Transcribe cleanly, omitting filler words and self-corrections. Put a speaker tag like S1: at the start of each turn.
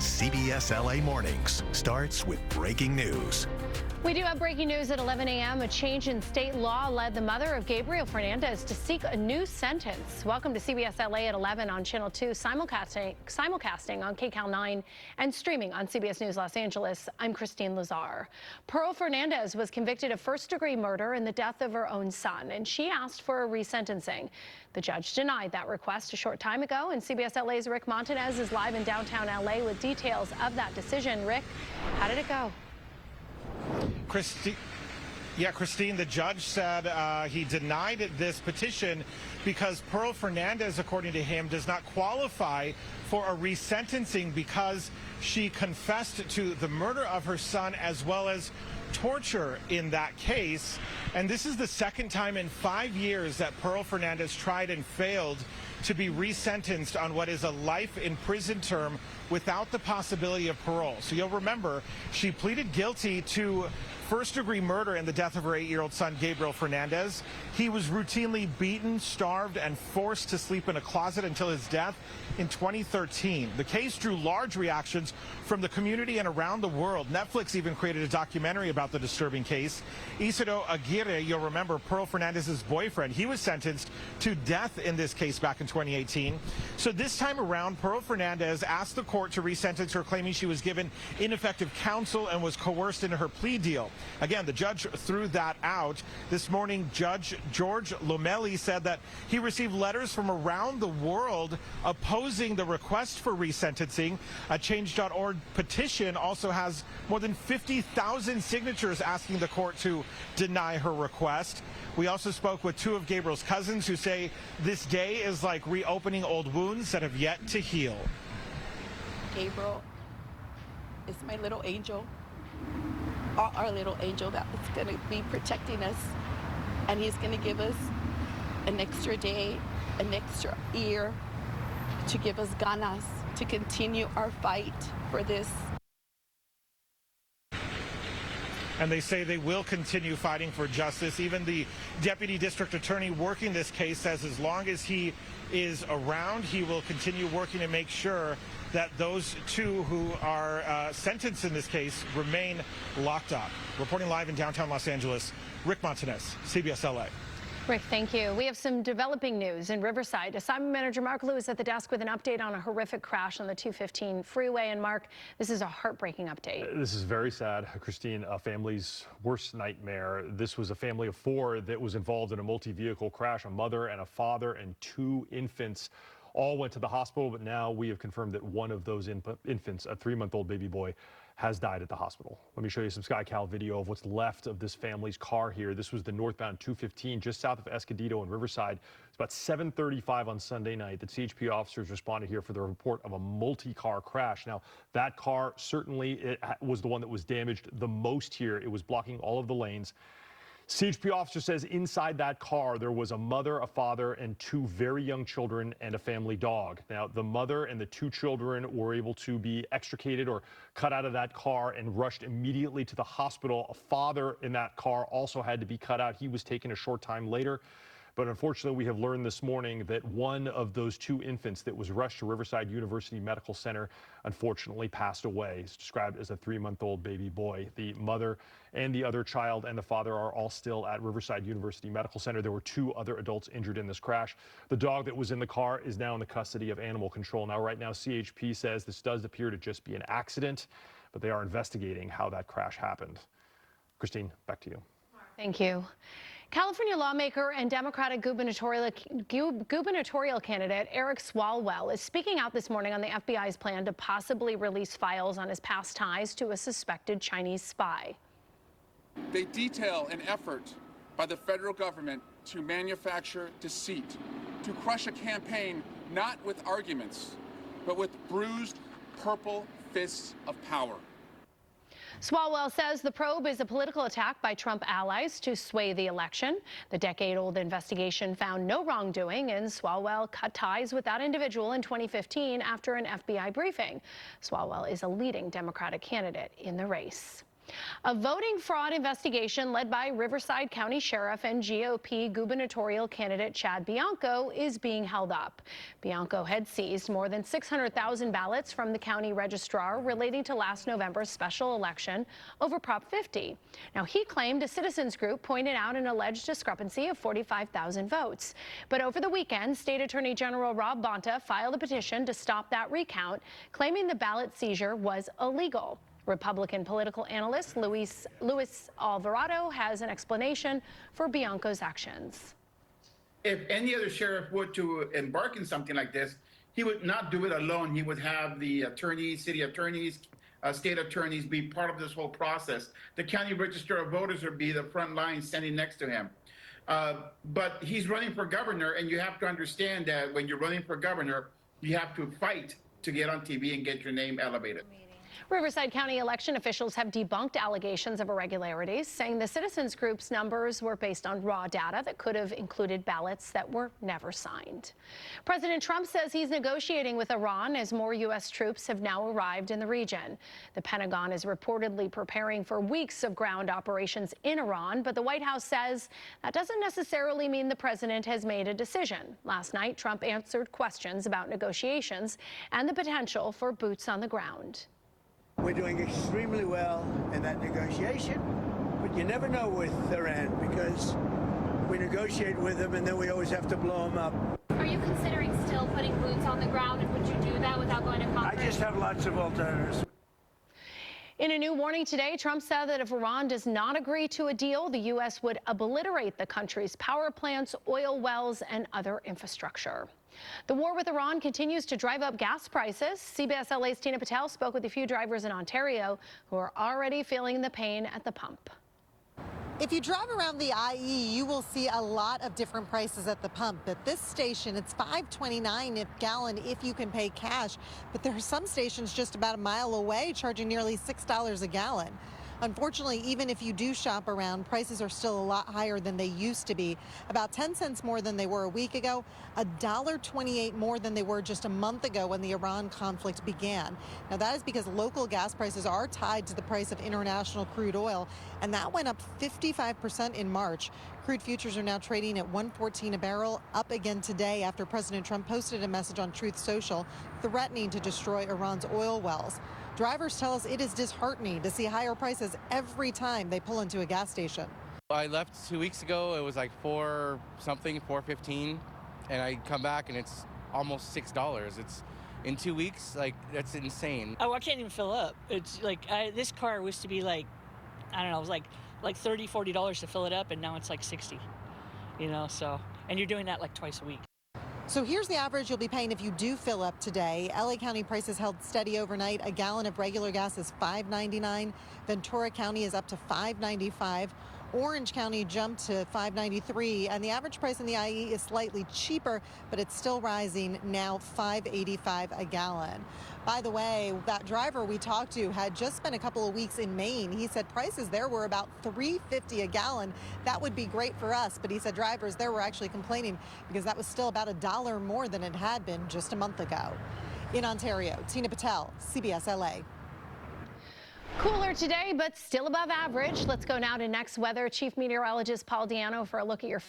S1: CBS LA Mornings starts with breaking news.
S2: We do have breaking news at 11 a.m. A change in state law led the mother of Gabriel Fernandez to seek a new sentence. Welcome to CBS LA at 11 on Channel 2, simulcasting on KCAL 9 and streaming on CBS News Los Angeles. I'm Christine Lazar. Pearl Fernandez was convicted of first-degree murder in the death of her own son, and she asked for a resentencing. The judge denied that request a short time ago, and CBS LA's Rick Montanez is live in downtown LA with details of that decision. Rick, how did it go?
S3: Christine, the judge said he denied this petition because Pearl Fernandez, according to him, does not qualify for a resentencing because she confessed to the murder of her son as well as torture in that case. And this is the second time in 5 years that Pearl Fernandez tried and failed to be resentenced on what is a life in prison term without the possibility of parole. So you'll remember she pleaded guilty to first-degree murder in the death of her 8-year-old son, Gabriel Fernandez. He was routinely beaten, starved, and forced to sleep in a closet until his death in 2013. The case drew large reactions from the community and around the world. Netflix even created a documentary about the disturbing case. Isidro Aguirre, you'll remember, Pearl Fernandez's boyfriend, he was sentenced to death in this case back in 2018. So this time around, Pearl Fernandez asked the court to resentence her, claiming she was given ineffective counsel and was coerced into her plea deal. Again, the judge threw that out. This morning, Judge George Lomelli said that he received letters from around the world opposing the request for resentencing. A Change.org petition also has more than 50,000 signatures asking the court to deny her request. We also spoke with two of Gabriel's cousins who say this day is like reopening old wounds that have yet to heal.
S4: Gabriel is my little angel. Our little angel that was going to be protecting us, and he's going to give us an extra day, an extra year to give us ganas to continue our fight for this.
S3: And they say they will continue fighting for justice. Even the deputy district attorney working this case says as long as he is around, he will continue working to make sure that those two who are sentenced in this case remain locked up. Reporting live in downtown Los Angeles, Rick Montanez, CBS LA.
S2: Rick, thank you. We have some developing news in Riverside. Assignment Manager Mark Lewis at the desk with an update on a horrific crash on the 215 freeway. And Mark, this is a heartbreaking update.
S5: This is very sad, Christine, a family's worst nightmare. This was a family of 4 that was involved in a multi-vehicle crash. A mother and a father and 2 infants all went to the hospital, but now we have confirmed that one of those infants, a 3-month-old baby boy, has died at the hospital. Let me show you some SkyCal video of what's left of this family's car here. This was the northbound 215 just south of Escondido in Riverside. It's about 7:35 on Sunday night that CHP officers responded here for the report of a multi-car crash. Now, that car certainly was the one that was damaged the most here. It was blocking all of the lanes. CHP officer says inside that car there was a mother, a father, and 2 very young children and a family dog. Now, the mother and the 2 children were able to be extricated or cut out of that car and rushed immediately to the hospital. A father in that car also had to be cut out. He was taken a short time later. But unfortunately, we have learned this morning that one of those 2 infants that was rushed to Riverside University Medical Center unfortunately passed away. It's described as a 3-month-old baby boy. The mother and the other child and the father are all still at Riverside University Medical Center. There were 2 other adults injured in this crash. The dog that was in the car is now in the custody of animal control. Now, right now, CHP says this does appear to just be an accident, but they are investigating how that crash happened. Christine, back to you.
S2: Thank you. California lawmaker and Democratic gubernatorial candidate Eric Swalwell is speaking out this morning on the FBI's plan to possibly release files on his past ties to a suspected Chinese spy.
S6: They detail an effort by the federal government to manufacture deceit, to crush a campaign not with arguments, but with bruised purple fists of power.
S2: Swalwell says the probe is a political attack by Trump allies to sway the election. The decade-old investigation found no wrongdoing, and Swalwell cut ties with that individual in 2015 after an FBI briefing. Swalwell is a leading Democratic candidate in the race. A voting fraud investigation led by Riverside County Sheriff and GOP gubernatorial candidate Chad Bianco is being held up. Bianco had seized more than 600,000 ballots from the county registrar relating to last November's special election over Prop 50. Now, he claimed a citizens group pointed out an alleged discrepancy of 45,000 votes. But over the weekend, State Attorney General Rob Bonta filed a petition to stop that recount, claiming the ballot seizure was illegal. Republican political analyst Luis Alvarado has an explanation for Bianco's actions.
S7: If any other sheriff were to embark in something like this, he would not do it alone. He would have the attorneys, city attorneys, state attorneys be part of this whole process. The county register of voters would be the front line standing next to him. But he's running for governor, and you have to understand that when you're running for governor, you have to fight to get on TV and get your name elevated.
S2: Riverside County election officials have debunked allegations of irregularities, saying the citizens group's numbers were based on raw data that could have included ballots that were never signed. President Trump says he's negotiating with Iran as more U.S. troops have now arrived in the region. The Pentagon is reportedly preparing for weeks of ground operations in Iran, but the White House says that doesn't necessarily mean the president has made a decision. Last night, Trump answered questions about negotiations and the potential for boots on the ground.
S8: We're doing extremely well in that negotiation, but you never know with Iran because we negotiate with them and then we always have to blow them up.
S9: Are you considering still putting boots on the ground, and would you do that without going to Congress?
S8: I just have lots of alternatives.
S2: In a new warning today, Trump said that if Iran does not agree to a deal, the U.S. would obliterate the country's power plants, oil wells, and other infrastructure. The war with Iran continues to drive up gas prices. CBS LA's Tina Patel spoke with a few drivers in Ontario who are already feeling the pain at the pump.
S10: If you drive around the IE, you will see a lot of different prices at the pump. At this station, it's $5.29 a gallon if you can pay cash. But there are some stations just about a mile away charging nearly $6 a gallon. Unfortunately, even if you do shop around, prices are still a lot higher than they used to be. About 10 cents more than they were a week ago, $1.28 more than they were just a month ago when the Iran conflict began. Now, that is because local gas prices are tied to the price of international crude oil, and that went up 55% in March. Crude futures are now trading at $1.14 a barrel, up again today after President Trump posted a message on Truth Social threatening to destroy Iran's oil wells. Drivers tell us it is disheartening to see higher prices every time they pull into a gas station.
S11: I left 2 weeks ago. It was like $4.15, and I come back and it's almost $6. It's in 2 weeks, like that's insane.
S12: Oh, I can't even fill up. It's like this car used to be like, I don't know, it was like $30, $40 to fill it up, and now it's like 60. You know, so, and you're doing that like twice a week.
S10: So here's the average you'll be paying if you do fill up today. LA County prices held steady overnight. A gallon of regular gas is $5.99. Ventura County is up to $5.95. Orange County jumped to $5.93, and the average price in the IE is slightly cheaper, but it's still rising, now $5.85 a gallon. By the way, that driver we talked to had just spent a couple of weeks in Maine. He said prices there were about $3.50 a gallon. That would be great for us, but he said drivers there were actually complaining because that was still about $1 more than it had been just a month ago. In Ontario, Tina Patel, CBS LA.
S2: Cooler today, but still above average. Let's go now to next weather. Chief Meteorologist Paul Diano for a look at your